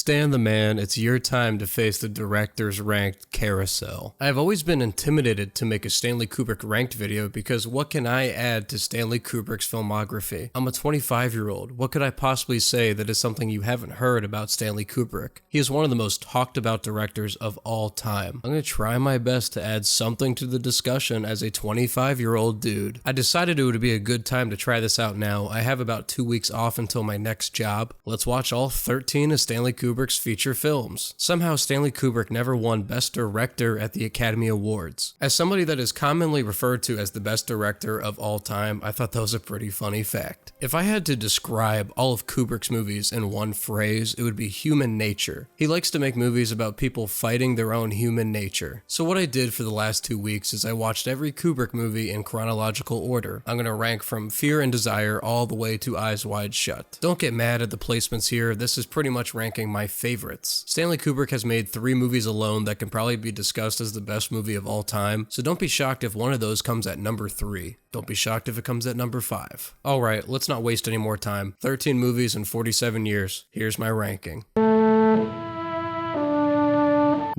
Stan the man, it's your time to face the director's ranked carousel. I have always been intimidated to make a Stanley Kubrick ranked video because what can I add to Stanley Kubrick's filmography? I'm a 25-year-old. What could I possibly say that is something you haven't heard about Stanley Kubrick? He is one of the most talked about directors of all time. I'm going to try my best to add something to the discussion as a 25-year-old dude. I decided it would be a good time to try this out now. I have about 2 weeks off until my next job. Let's watch all 13 of Stanley Kubrick's feature films. Somehow Stanley Kubrick never won Best Director at the Academy Awards. As somebody that is commonly referred to as the best director of all time, I thought that was a pretty funny fact. If I had to describe all of Kubrick's movies in one phrase, it would be human nature. He likes to make movies about people fighting their own human nature. So what I did for the last 2 weeks is I watched every Kubrick movie in chronological order. I'm going to rank from Fear and Desire all the way to Eyes Wide Shut. Don't get mad at the placements here, this is pretty much ranking my favorites. Stanley Kubrick has made 3 movies alone that can probably be discussed as the best movie of all time, so don't be shocked if one of those comes at number 3. Don't be shocked if it comes at number 5. Alright, let's not waste any more time. 13 movies in 47 years. Here's my ranking.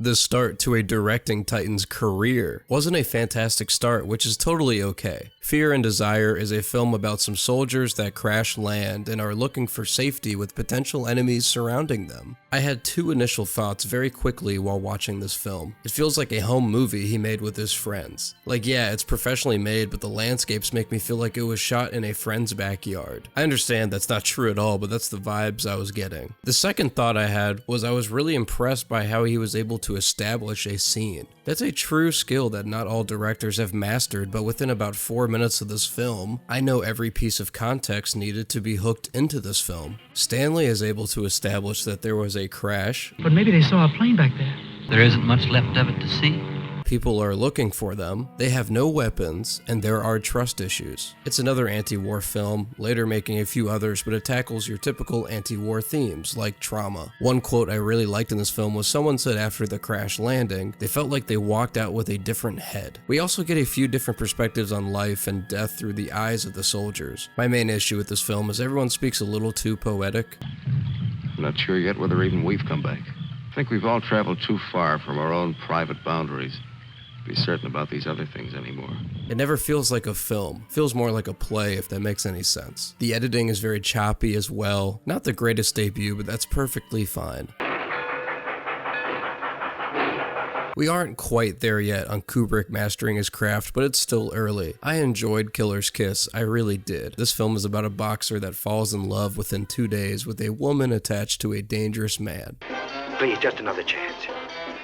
The start to a directing titan's career wasn't a fantastic start, which is totally okay. Fear and Desire is a film about some soldiers that crash land and are looking for safety with potential enemies surrounding them. I had 2 initial thoughts very quickly while watching this film. It feels like a home movie he made with his friends. Like, yeah, it's professionally made, but the landscapes make me feel like it was shot in a friend's backyard. I understand that's not true at all, but that's the vibes I was getting. The second thought I had was I was really impressed by how he was able to establish a scene. That's a true skill that not all directors have mastered, but within about 4 minutes of this film, I know every piece of context needed to be hooked into this film. Stanley is able to establish that there was a crash. But maybe they saw a plane back there. There isn't much left of it to see. People are looking for them, they have no weapons, and there are trust issues. It's another anti-war film, later making a few others, but it tackles your typical anti-war themes, like trauma. One quote I really liked in this film was someone said after the crash landing, they felt like they walked out with a different head. We also get a few different perspectives on life and death through the eyes of the soldiers. My main issue with this film is everyone speaks a little too poetic. I'm not sure yet whether even we've come back. I think we've all traveled too far from our own private boundaries to be certain about these other things anymore. It never feels like a film. It feels more like a play, if that makes any sense. The editing is very choppy as well. Not the greatest debut, but that's perfectly fine. We aren't quite there yet on Kubrick mastering his craft, but it's still early. I enjoyed Killer's Kiss, I really did. This film is about a boxer that falls in love within 2 days with a woman attached to a dangerous man. Please, just another chance.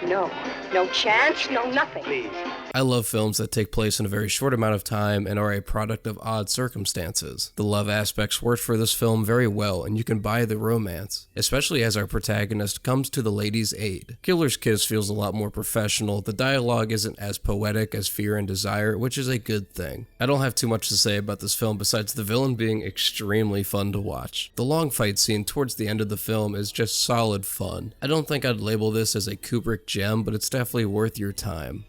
No. No chance, no nothing. Please. I love films that take place in a very short amount of time and are a product of odd circumstances. The love aspects worked for this film very well, and you can buy the romance, especially as our protagonist comes to the lady's aid. Killer's Kiss feels a lot more professional. The dialogue isn't as poetic as Fear and Desire, which is a good thing. I don't have too much to say about this film besides the villain being extremely fun to watch. The long fight scene towards the end of the film is just solid fun. I don't think I'd label this as a Kubrick gem, but it's definitely worth your time.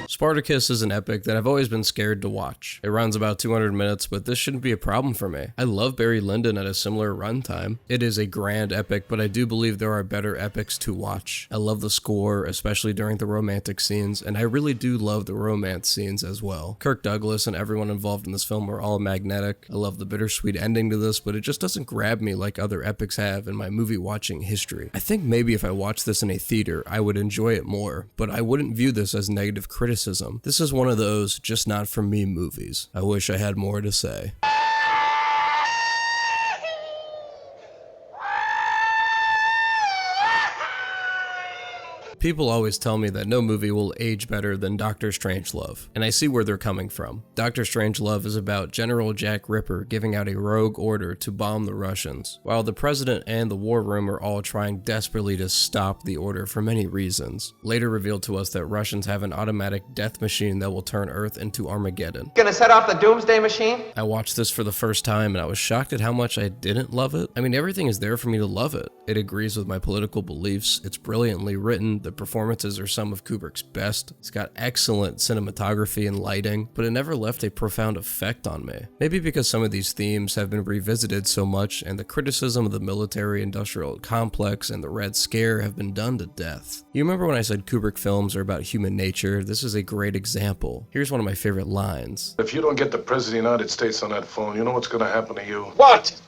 Spartacus is an epic that I've always been scared to watch. It runs about 200 minutes, but this shouldn't be a problem for me. I love Barry Lyndon at a similar runtime. It is a grand epic, but I do believe there are better epics to watch. I love the score, especially during the romantic scenes, and I really do love the romance scenes as well. Kirk Douglas and everyone involved in this film are all magnetic. I love the bittersweet ending to this, but it just doesn't grab me like other epics have in my movie watching history. I think maybe if I watched this in a theater, I would enjoy it more, but I wouldn't view this as negative criticism. This is one of those just not for me movies. I wish I had more to say. People always tell me that no movie will age better than Dr. Strangelove, and I see where they're coming from. Dr. Strangelove is about General Jack Ripper giving out a rogue order to bomb the Russians, while the president and the war room are all trying desperately to stop the order for many reasons. Later revealed to us that Russians have an automatic death machine that will turn Earth into Armageddon. Gonna set off the doomsday machine? I watched this for the first time and I was shocked at how much I didn't love it. I mean, everything is there for me to love it. It agrees with my political beliefs, it's brilliantly written, the The performances are some of Kubrick's best. It's got excellent cinematography and lighting, but it never left a profound effect on me. Maybe because some of these themes have been revisited so much, and the criticism of the military-industrial complex and the Red Scare have been done to death. You remember when I said Kubrick films are about human nature? This is a great example. Here's one of my favorite lines. If you don't get the President of the United States on that phone, you know what's going to happen to you? What?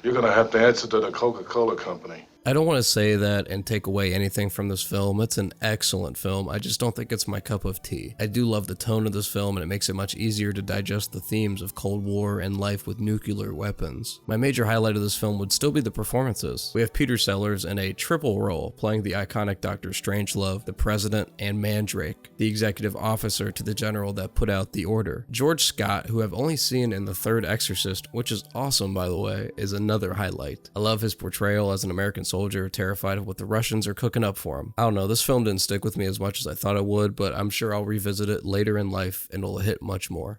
You're going to have to answer to the Coca-Cola Company. I don't want to say that and take away anything from this film. It's an excellent film. I just don't think it's my cup of tea. I do love the tone of this film, and it makes it much easier to digest the themes of Cold War and life with nuclear weapons. My major highlight of this film would still be the performances. We have Peter Sellers in a triple role, playing the iconic Dr. Strangelove, the President, and Mandrake, the executive officer to the general that put out the order. George Scott, who I've only seen in The Third Exorcist, which is awesome by the way, is another highlight. I love his portrayal as an American soldier terrified of what the Russians are cooking up for him. I don't know, this film didn't stick with me as much as I thought it would, but I'm sure I'll revisit it later in life and it'll hit much more.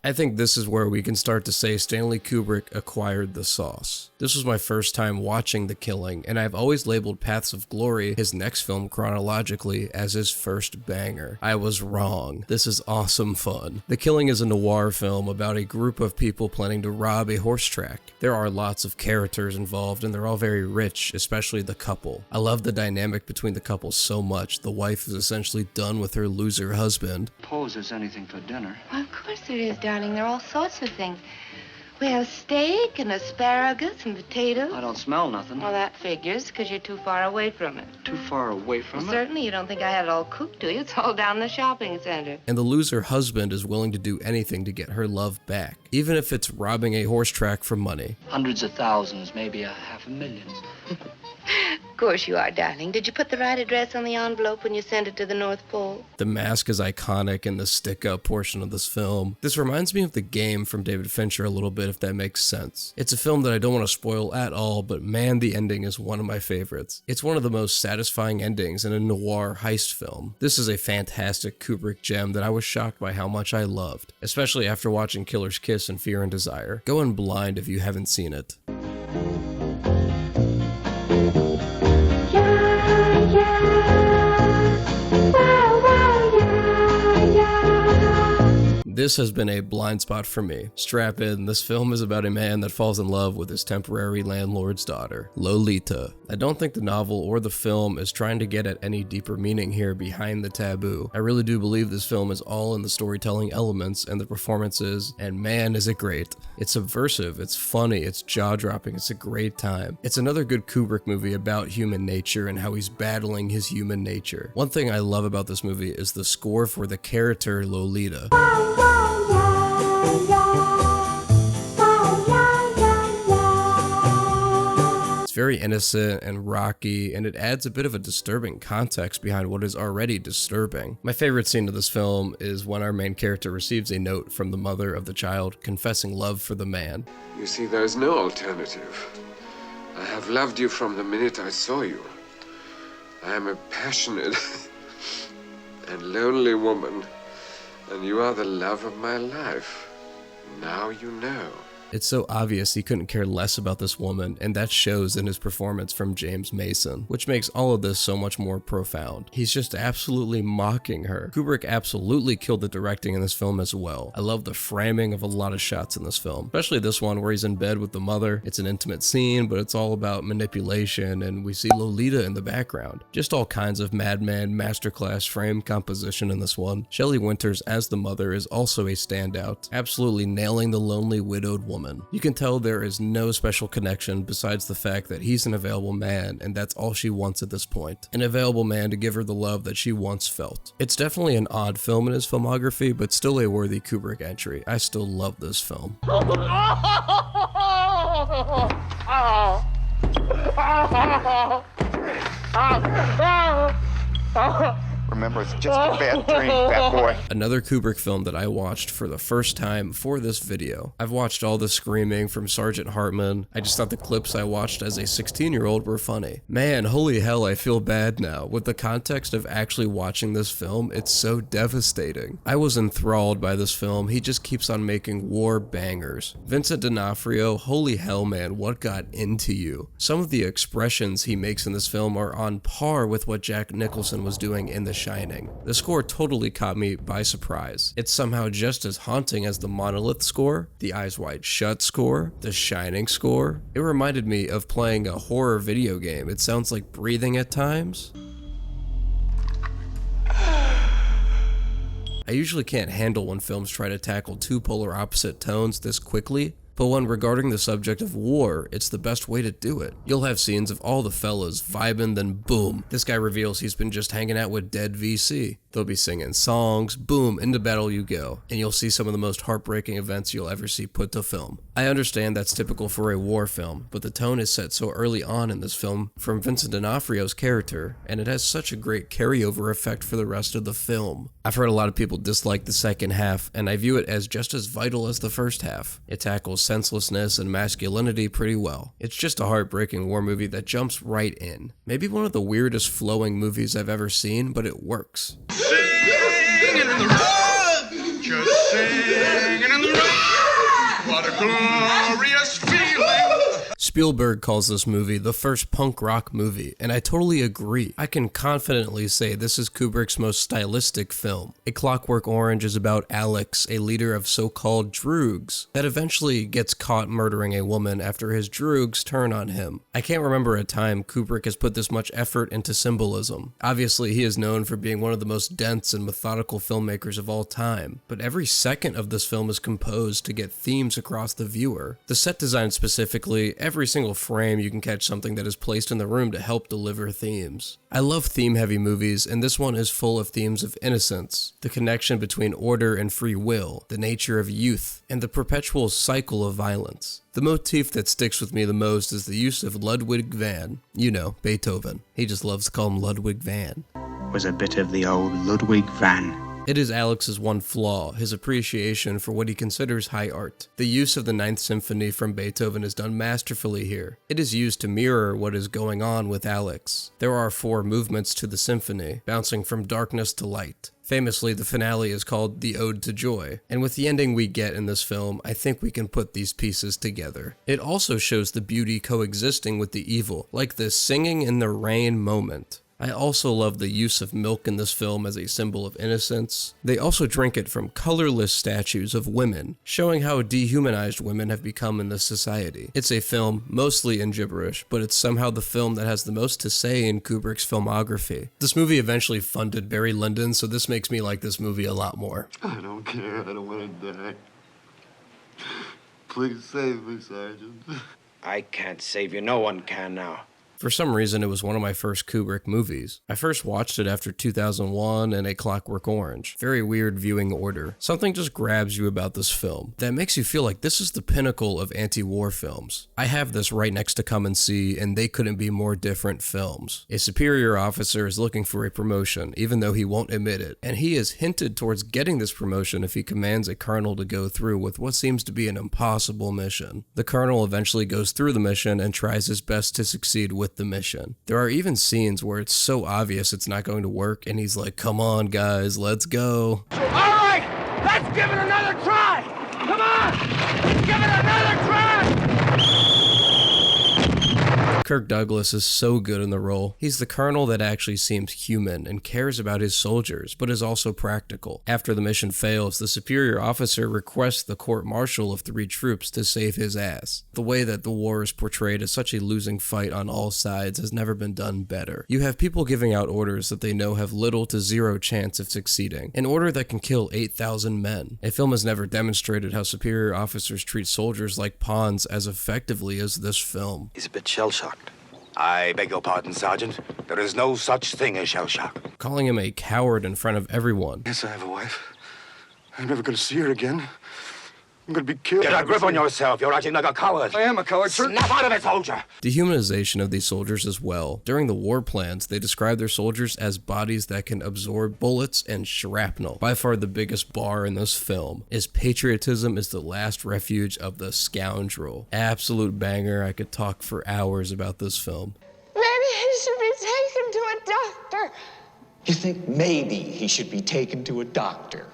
I think this is where we can start to say Stanley Kubrick acquired the sauce. This was my first time watching The Killing, and I've always labeled Paths of Glory, his next film chronologically, as his first banger. I was wrong. This is awesome fun. The Killing is a noir film about a group of people planning to rob a horse track. There are lots of characters involved, and they're all very rich, especially the couple. I love the dynamic between the couple so much. The wife is essentially done with her loser husband. Suppose there's anything for dinner. Well, of course there is, darling. There are all sorts of things. We have steak and asparagus and potatoes. I don't smell nothing. Well, that figures, because you're too far away from it. Too far away from it? Certainly you don't think I had it all cooked, do you? It's all down in the shopping center. And the loser husband is willing to do anything to get her love back, even if it's robbing a horse track for money. Hundreds of thousands, maybe 500,000. Of course you are, darling. Did you put the right address on the envelope when you sent it to the North Pole? The mask is iconic in the stick-up portion of this film. This reminds me of The Game from David Fincher a little bit, if that makes sense. It's a film that I don't want to spoil at all, but man, the ending is one of my favorites. It's one of the most satisfying endings in a noir heist film. This is a fantastic Kubrick gem that I was shocked by how much I loved, especially after watching Killer's Kiss and Fear and Desire. Go in blind if you haven't seen it. This has been a blind spot for me. Strap in, this film is about a man that falls in love with his temporary landlord's daughter, Lolita. I don't think the novel or the film is trying to get at any deeper meaning here behind the taboo. I really do believe this film is all in the storytelling elements and the performances, and man is it great. It's subversive, it's funny, it's jaw-dropping, it's a great time. It's another good Kubrick movie about human nature and how he's battling his human nature. One thing I love about this movie is the score for the character Lolita. It's very innocent and rocky, and it adds a bit of a disturbing context behind what is already disturbing. My favorite scene of this film is when our main character receives a note from the mother of the child confessing love for the man. You see, there is no alternative. I have loved you from the minute I saw you. I am a passionate and lonely woman, and you are the love of my life. Now you know. It's so obvious he couldn't care less about this woman, and that shows in his performance from James Mason, which makes all of this so much more profound. He's just absolutely mocking her. Kubrick absolutely killed the directing in this film as well. I love the framing of a lot of shots in this film, especially this one where he's in bed with the mother. It's an intimate scene, but it's all about manipulation, and we see Lolita in the background. Just all kinds of madman masterclass frame composition in this one. Shelley Winters as the mother is also a standout, absolutely nailing the lonely widowed woman. You can tell there is no special connection besides the fact that he's an available man, and that's all she wants at this point. An available man to give her the love that she once felt. It's definitely an odd film in his filmography, but still a worthy Kubrick entry. I still love this film. Remember, it's just a bad dream, fat boy. Another Kubrick film that I watched for the first time for this video. I've watched all the screaming from Sergeant Hartman. I just thought the clips I watched as a 16-year-old were funny. Man, holy hell, I feel bad now. With the context of actually watching this film, it's so devastating. I was enthralled by this film. He just keeps on making war bangers. Vincent D'Onofrio, holy hell, man, what got into you? Some of the expressions he makes in this film are on par with what Jack Nicholson was doing in The Shining. The score totally caught me by surprise. It's somehow just as haunting as the Monolith score, the Eyes Wide Shut score, the Shining score. It reminded me of playing a horror video game. It sounds like breathing at times. I usually can't handle when films try to tackle two polar opposite tones this quickly, but when regarding the subject of war, it's the best way to do it. You'll have scenes of all the fellas vibing, then boom, this guy reveals he's been just hanging out with dead VC. They'll be singing songs, boom, into battle you go, and you'll see some of the most heartbreaking events you'll ever see put to film. I understand that's typical for a war film, but the tone is set so early on in this film from Vincent D'Onofrio's character, and it has such a great carryover effect for the rest of the film. I've heard a lot of people dislike the second half, and I view it as just as vital as the first half. It tackles senselessness and masculinity pretty well. It's just a heartbreaking war movie that jumps right in. Maybe one of the weirdest flowing movies I've ever seen, but it works. Singing in the road, just singing in the road, what a glorious feeling. Spielberg calls this movie the first punk rock movie, and I totally agree. I can confidently say this is Kubrick's most stylistic film. A Clockwork Orange is about Alex, a leader of so-called droogs, that eventually gets caught murdering a woman after his droogs turn on him. I can't remember a time Kubrick has put this much effort into symbolism. Obviously, he is known for being one of the most dense and methodical filmmakers of all time, but every second of this film is composed to get themes across the viewer. The set design specifically, every single frame you can catch something that is placed in the room to help deliver themes. I love theme-heavy movies, and this one is full of themes of innocence, the connection between order and free will, the nature of youth, and the perpetual cycle of violence. The motif that sticks with me the most is the use of Ludwig van. You know, Beethoven. He just loves to call him Ludwig van. Was a bit of the old Ludwig van. It is Alex's one flaw, his appreciation for what he considers high art. The use of the Ninth Symphony from Beethoven is done masterfully here. It is used to mirror what is going on with Alex. There are 4 movements to the symphony, bouncing from darkness to light. Famously, the finale is called The Ode to Joy, and with the ending we get in this film, I think we can put these pieces together. It also shows the beauty coexisting with the evil, like the singing in the rain moment. I also love the use of milk in this film as a symbol of innocence. They also drink it from colorless statues of women, showing how dehumanized women have become in this society. It's a film mostly in gibberish, but it's somehow the film that has the most to say in Kubrick's filmography. This movie eventually funded Barry Lyndon, so this makes me like this movie a lot more. I don't care. I don't want to die. Please save me, Sergeant. I can't save you. No one can now. For some reason, it was one of my first Kubrick movies. I first watched it after 2001 and A Clockwork Orange. Very weird viewing order. Something just grabs you about this film that makes you feel like this is the pinnacle of anti-war films. I have this right next to Come and See, and they couldn't be more different films. A superior officer is looking for a promotion, even though he won't admit it, and he is hinted towards getting this promotion if he commands a colonel to go through with what seems to be an impossible mission. The colonel eventually goes through the mission and tries his best to succeed with the mission. There are even scenes where it's so obvious it's not going to work, and he's like, "Come on, guys, let's go." All right, let's give it another try. Come on, let's give it another try. Kirk Douglas is so good in the role. He's the colonel that actually seems human and cares about his soldiers, but is also practical. After the mission fails, the superior officer requests the court-martial of 3 troops to save his ass. The way that the war is portrayed as such a losing fight on all sides has never been done better. You have people giving out orders that they know have little to zero chance of succeeding, an order that can kill 8,000 men. A film has never demonstrated how superior officers treat soldiers like pawns as effectively as this film. He's a bit shell-shocked. I beg your pardon, Sergeant. There is no such thing as shell shock. Calling him a coward in front of everyone. Yes, I have a wife. I'm never going to see her again. I'm gonna be killed. Get a grip on yourself. You're acting like a coward. I am a coward, sir. Snap out of it, soldier. Dehumanization of these soldiers as well. During the war plans, they describe their soldiers as bodies that can absorb bullets and shrapnel. By far the biggest bar in this film is patriotism is the last refuge of the scoundrel. Absolute banger. I could talk for hours about this film. Maybe he should be taken to a doctor. You think maybe he should be taken to a doctor?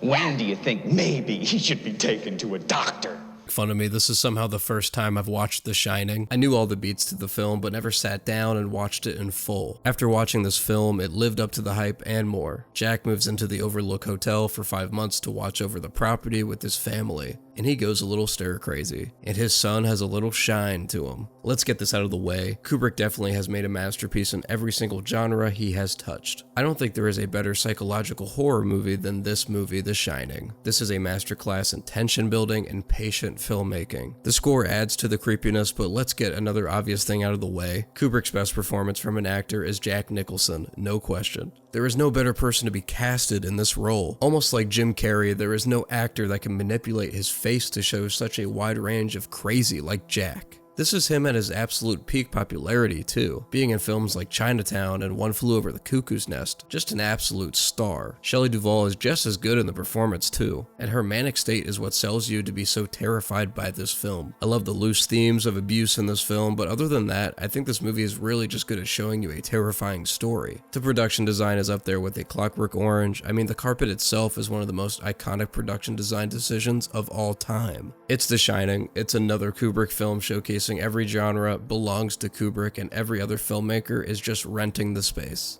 When do you think maybe he should be taken to a doctor? Fun of me, this is somehow the first time I've watched The Shining. I knew all the beats to the film, but never sat down and watched it in full. After watching this film, it lived up to the hype and more. Jack moves into the Overlook Hotel for 5 months to watch over the property with his family, and he goes a little stir crazy, and his son has a little shine to him. Let's get this out of the way. Kubrick definitely has made a masterpiece in every single genre he has touched. I don't think there is a better psychological horror movie than this movie, The Shining. This is a masterclass in tension building and patient filmmaking. The score adds to the creepiness, but let's get another obvious thing out of the way. Kubrick's best performance from an actor is Jack Nicholson, no question. There is no better person to be casted in this role. Almost like Jim Carrey, there is no actor that can manipulate his face to show such a wide range of crazy like Jack. This is him at his absolute peak popularity too, being in films like Chinatown and One Flew Over the Cuckoo's Nest, just an absolute star. Shelley Duvall is just as good in the performance too, and her manic state is what sells you to be so terrified by this film. I love the loose themes of abuse in this film, but other than that, I think this movie is really just good at showing you a terrifying story. The production design is up there with A Clockwork Orange. I mean, the carpet itself is one of the most iconic production design decisions of all time. It's The Shining. It's another Kubrick film showcasing every genre, belongs to Kubrick, and every other filmmaker is just renting the space.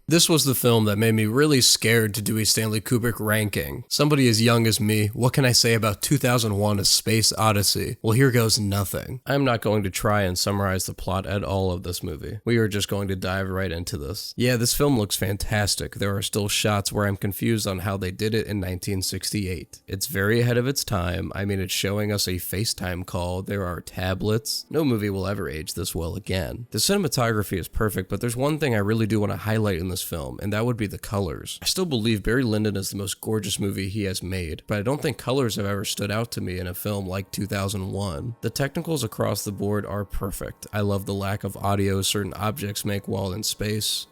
This was the film that made me really scared to do a Stanley Kubrick ranking. Somebody as young as me, what can I say about 2001: A Space Odyssey? Well, here goes nothing. I'm not going to try and summarize the plot at all of this movie. We are just going to dive right into this. Yeah, this film looks fantastic. There are still shots where I'm confused on how they did it in 1968. It's very ahead of its time. I mean, it's showing us a FaceTime call. There are tablets. No movie will ever age this well again. The cinematography is perfect, but there's one thing I really do want to highlight in this film, and that would be the colors. I still believe Barry Lyndon is the most gorgeous movie he has made, but I don't think colors have ever stood out to me in a film like 2001. The technicals across the board are perfect. I love the lack of audio certain objects make while in space.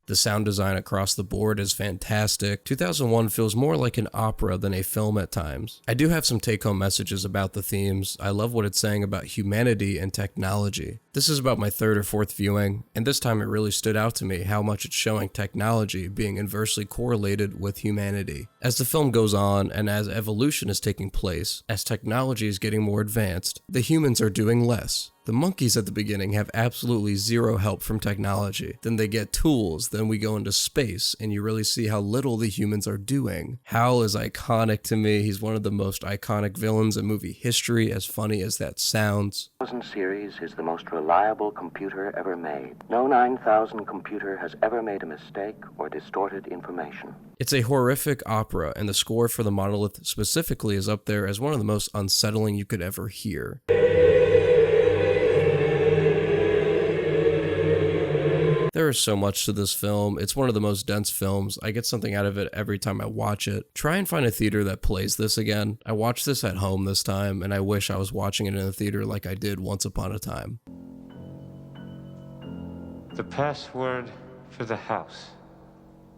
The sound design across the board is fantastic. 2001 feels more like an opera than a film at times. I do have some take-home messages about the themes. I love what it's saying about humanity and technology. This is about my third or fourth viewing, and this time it really stood out to me how much it's showing technology being inversely correlated with humanity. As the film goes on, and as evolution is taking place, as technology is getting more advanced, the humans are doing less. The monkeys at the beginning have absolutely zero help from technology. Then they get tools, then we go into space, and you really see how little the humans are doing. Hal is iconic to me. He's one of the most iconic villains in movie history, as funny as that sounds. 9000 series is the most reliable computer ever made. No 9000 computer has ever made a mistake or distorted information. It's a horrific opera, and the score for The Monolith specifically is up there as one of the most unsettling you could ever hear. There is so much to this film. It's one of the most dense films. I get something out of it every time I watch it. Try and find a theater that plays this again. I watched this at home this time, and I wish I was watching it in a theater like I did once upon a time. The password for the house.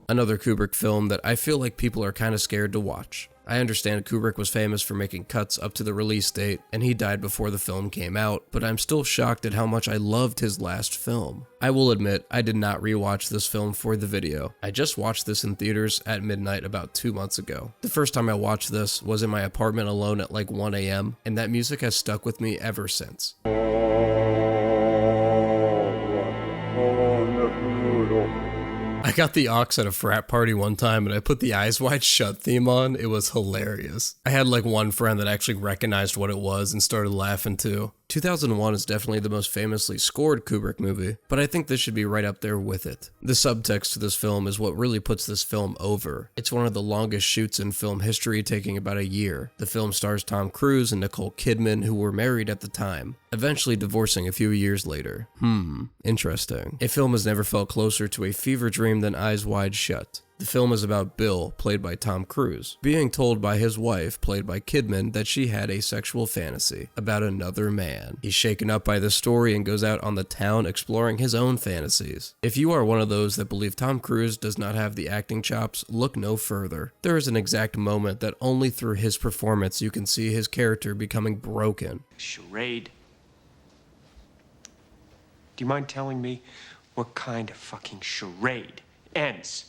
Another Kubrick film that I feel like people are kind of scared to watch. I understand Kubrick was famous for making cuts up to the release date, and he died before the film came out, but I'm still shocked at how much I loved his last film. I will admit, I did not rewatch this film for the video. I just watched this in theaters at midnight about 2 months ago. The first time I watched this was in my apartment alone at like 1 a.m., and that music has stuck with me ever since. I got the aux at a frat party one time and I put the Eyes Wide Shut theme on. It was hilarious. I had like one friend that actually recognized what it was and started laughing too. 2001 is definitely the most famously scored Kubrick movie, but I think this should be right up there with it. The subtext to this film is what really puts this film over. It's one of the longest shoots in film history, taking about a year. The film stars Tom Cruise and Nicole Kidman, who were married at the time, eventually divorcing a few years later. Interesting. A film has never felt closer to a fever dream than Eyes Wide Shut. The film is about Bill, played by Tom Cruise, being told by his wife, played by Kidman, that she had a sexual fantasy about another man. He's shaken up by this story and goes out on the town exploring his own fantasies. If you are one of those that believe Tom Cruise does not have the acting chops, look no further. There is an exact moment that only through his performance you can see his character becoming broken. Charade. Do you mind telling me what kind of fucking charade ends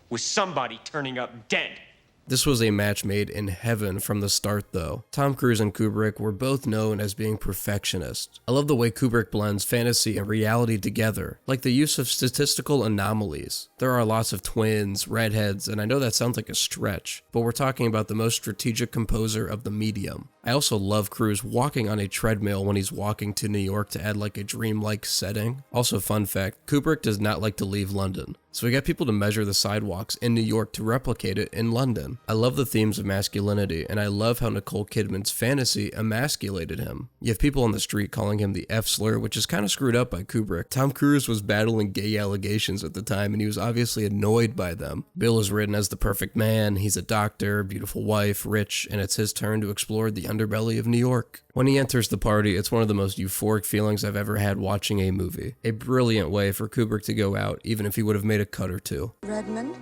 with somebody turning up dead? This was a match made in heaven from the start though. Tom Cruise and Kubrick were both known as being perfectionists. I love the way Kubrick blends fantasy and reality together, like the use of statistical anomalies. There are lots of twins, redheads, and I know that sounds like a stretch, but we're talking about the most strategic composer of the medium. I also love Cruise walking on a treadmill when he's walking to New York to add like a dreamlike setting. Also, fun fact, Kubrick does not like to leave London, so we got people to measure the sidewalks in New York to replicate it in London. I love the themes of masculinity, and I love how Nicole Kidman's fantasy emasculated him. You have people on the street calling him the F slur, which is kind of screwed up by Kubrick. Tom Cruise was battling gay allegations at the time, and he was obviously annoyed by them. Bill is written as the perfect man. He's a doctor, beautiful wife, rich, and it's his turn to explore the underbelly of New York. When he enters the party, it's one of the most euphoric feelings I've ever had watching a movie. A brilliant way for Kubrick to go out, even if he would have made a cut or two. Redmond?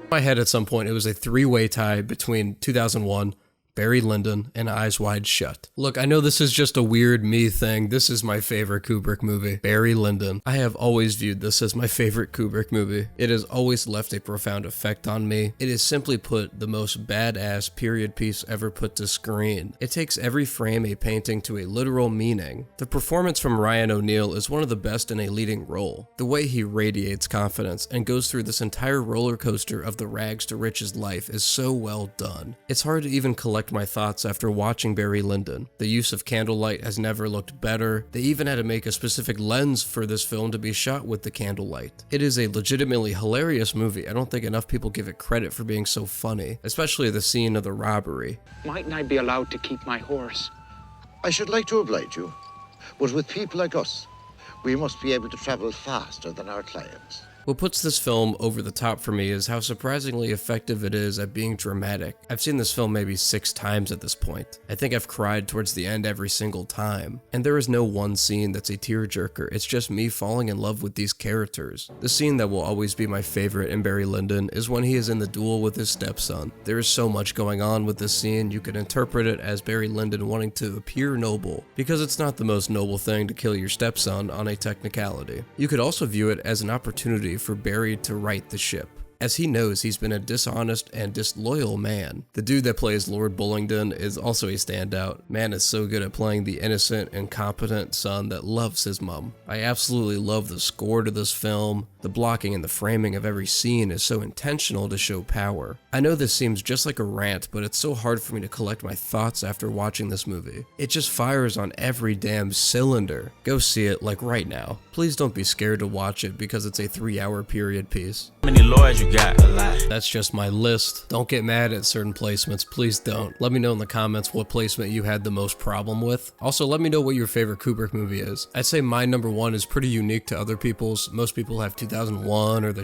In my head at some point, it was a three-way tie between 2001, Barry Lyndon, and Eyes Wide Shut. Look, I know this is just a weird me thing. This is my favorite Kubrick movie, Barry Lyndon. I have always viewed this as my favorite Kubrick movie. It has always left a profound effect on me. It is simply put the most badass period piece ever put to screen. It takes every frame a painting to a literal meaning. The performance from Ryan O'Neal is one of the best in a leading role. The way he radiates confidence and goes through this entire roller coaster of the rags to riches life is so well done. It's hard to even collect my thoughts after watching Barry Lyndon. The use of candlelight has never looked better. They even had to make a specific lens for this film to be shot with the candlelight. It is a legitimately hilarious movie. I don't think enough people give it credit for being so funny, especially the scene of the robbery. Mightn't I be allowed to keep my horse? I should like to oblige you, but with people like us, we must be able to travel faster than our clients. What puts this film over the top for me is how surprisingly effective it is at being dramatic. I've seen this film maybe 6 times at this point. I think I've cried towards the end every single time. And there is no one scene that's a tearjerker, it's just me falling in love with these characters. The scene that will always be my favorite in Barry Lyndon is when he is in the duel with his stepson. There is so much going on with this scene, you could interpret it as Barry Lyndon wanting to appear noble, because it's not the most noble thing to kill your stepson on a technicality. You could also view it as an opportunity for Barry to right the ship, as he knows he's been a dishonest and disloyal man. The dude that plays Lord Bullingdon is also a standout. Man is so good at playing the innocent, incompetent son that loves his mom. I absolutely love the score to this film. The blocking and the framing of every scene is so intentional to show power. I know this seems just like a rant, but it's so hard for me to collect my thoughts after watching this movie. It just fires on every damn cylinder. Go see it, like right now. Please don't be scared to watch it because it's a 3-hour period piece. How many lawyers you got? A lot. That's just my list. Don't get mad at certain placements, please don't. Let me know in the comments what placement you had the most problem with. Also, let me know what your favorite Kubrick movie is. I'd say my number 1 is pretty unique to other people's. Most people have 2001 or The